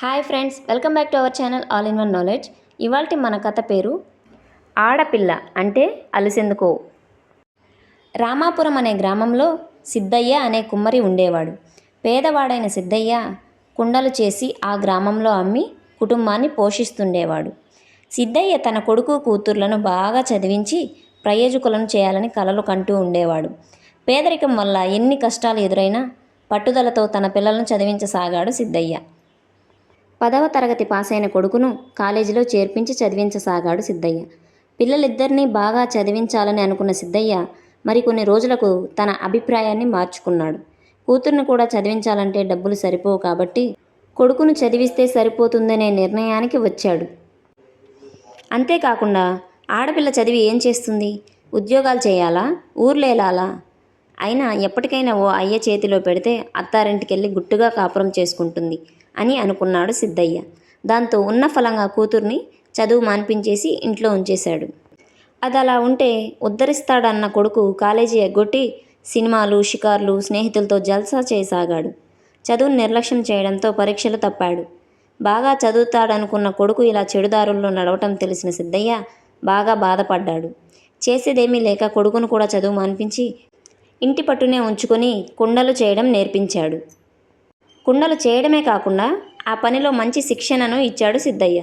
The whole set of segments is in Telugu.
Hi friends, welcome back to our channel all in one knowledge. ఇవాల్టి మన కథ పేరు ఆడపిల్ల అంటే అలసెందుకో. రామాపురం అనే గ్రామంలో సిద్ధయ్య అనే కుమ్మరి ఉండేవాడు. పేదవాడైన సిద్ధయ్య కుండలు చేసి ఆ గ్రామంలో అమ్మి కుటుంబాన్ని పోషిస్తుండేవాడు. సిద్ధయ్య తన కొడుకు కూతుర్లను బాగా చదివించి ప్రయోజకులను చేయాలని కలలు కంటూ ఉండేవాడు. పేదరికం వల్ల ఎన్ని కష్టాలు ఎదురైనా పట్టుదలతో తన పిల్లలను చదివించసాగాడు సిద్ధయ్య. 10వ తరగతి పాస్ అయిన కొడుకును కాలేజీలో చేర్పించి చదివించసాగాడు సిద్ధయ్య. పిల్లలిద్దరినీ బాగా చదివించాలని అనుకున్న సిద్ధయ్య మరికొన్ని రోజులకు తన అభిప్రాయాన్ని మార్చుకున్నాడు. కూతుర్ని కూడా చదివించాలంటే డబ్బులు సరిపోవు కాబట్టి కొడుకును చదివిస్తే సరిపోతుందనే నిర్ణయానికి వచ్చాడు. అంతేకాకుండా ఆడపిల్ల చదివి ఏం చేస్తుంది? ఉద్యోగాలు చేయాలా? ఊర్లేలాలా? అయినా ఎప్పటికైనా ఓ అయ్య చేతిలో పెడితే అత్తారింటికెళ్ళి గుట్టుగా కాపురం చేసుకుంటుంది అని అనుకున్నాడు సిద్ధయ్య. దాంతో ఉన్న ఫలంగా కూతుర్ని చదువు మాన్పించేసి ఇంట్లో ఉంచేశాడు. అది అలా ఉంటే ఉద్ధరిస్తాడన్న కొడుకు కాలేజీ ఎగ్గొట్టి సినిమాలు, షికార్లు, స్నేహితులతో జల్సా చేయసాగాడు. చదువును నిర్లక్ష్యం చేయడంతో పరీక్షలు తప్పాడు. బాగా చదువుతాడనుకున్న కొడుకు ఇలా చెడుదారుల్లో నడవటం తెలిసిన సిద్ధయ్య బాగా బాధపడ్డాడు. చేసేదేమీ లేక కొడుకును కూడా చదువు మాన్పించి ఇంటి పట్టునే ఉంచుకొని కుండలు చేయడం నేర్పించాడు. కుండలు చేయడమే కాకుండా ఆ పనిలో మంచి శిక్షణను ఇచ్చాడు సిద్ధయ్య.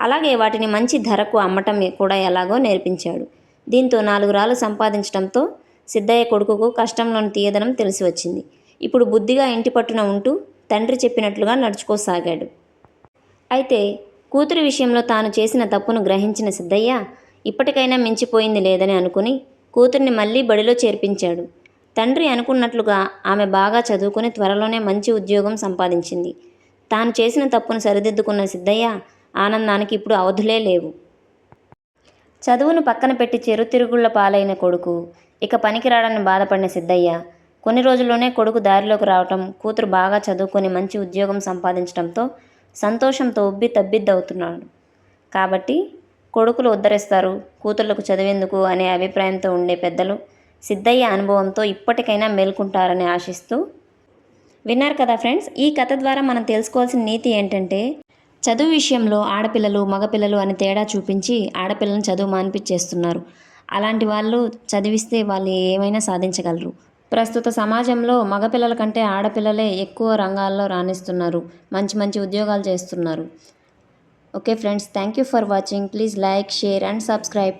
అలాగే వాటిని మంచి ధరకు అమ్మటం కూడా ఎలాగో నేర్పించాడు. దీంతో 4 రాళ్ళు సంపాదించడంతో సిద్ధయ్య కొడుకుకు కష్టంలోని తీయదనం తెలిసి వచ్చింది. ఇప్పుడు బుద్ధిగా ఇంటి పట్టున ఉంటూ తండ్రి చెప్పినట్లుగా నడుచుకోసాగాడు. అయితే కూతురి విషయంలో తాను చేసిన తప్పును గ్రహించిన సిద్ధయ్య ఇప్పటికైనా మించిపోయింది లేదని అనుకుని కూతుర్ని మళ్ళీ బడిలో చేర్పించాడు. తండ్రి అనుకున్నట్లుగా ఆమె బాగా చదువుకుని త్వరలోనే మంచి ఉద్యోగం సంపాదించింది. తాను చేసిన తప్పును సరిదిద్దుకున్న సిద్ధయ్య ఆనందానికి ఇప్పుడు అవధులే లేవు. చదువును పక్కన పెట్టి చెరుతిరుగుళ్ల పాలైన కొడుకు ఇక పనికిరాడని బాధపడిన సిద్ధయ్య కొన్ని రోజుల్లోనే కొడుకు దారిలోకి రావటం, కూతురు బాగా చదువుకొని మంచి ఉద్యోగం సంపాదించడంతో సంతోషంతో ఉబ్బి తబ్బిద్దవుతున్నాడు. కాబట్టి కొడుకులు ఉద్ధరిస్తారు, కూతుర్లకు చదివేందుకు అనే అభిప్రాయంతో ఉండే పెద్దలు సిద్ధయ్య అనుభవంతో ఇప్పటికైనా మేల్కుంటారని ఆశిస్తూ. విన్నారు కదా ఫ్రెండ్స్, ఈ కథ ద్వారా మనం తెలుసుకోవాల్సిన నీతి ఏంటంటే చదువు విషయంలో ఆడపిల్లలు మగపిల్లలు అని తేడా చూపించి ఆడపిల్లలను చదువు మాన్పించేస్తున్నారు. అలాంటి వాళ్ళు చదివిస్తే వాళ్ళు ఏమైనా సాధించగలరు. ప్రస్తుత సమాజంలో మగపిల్లల కంటే ఆడపిల్లలే ఎక్కువ రంగాల్లో రాణిస్తున్నారు, మంచి మంచి ఉద్యోగాలు చేస్తున్నారు. Okay friends, thank you for watching. Please like, share and subscribe.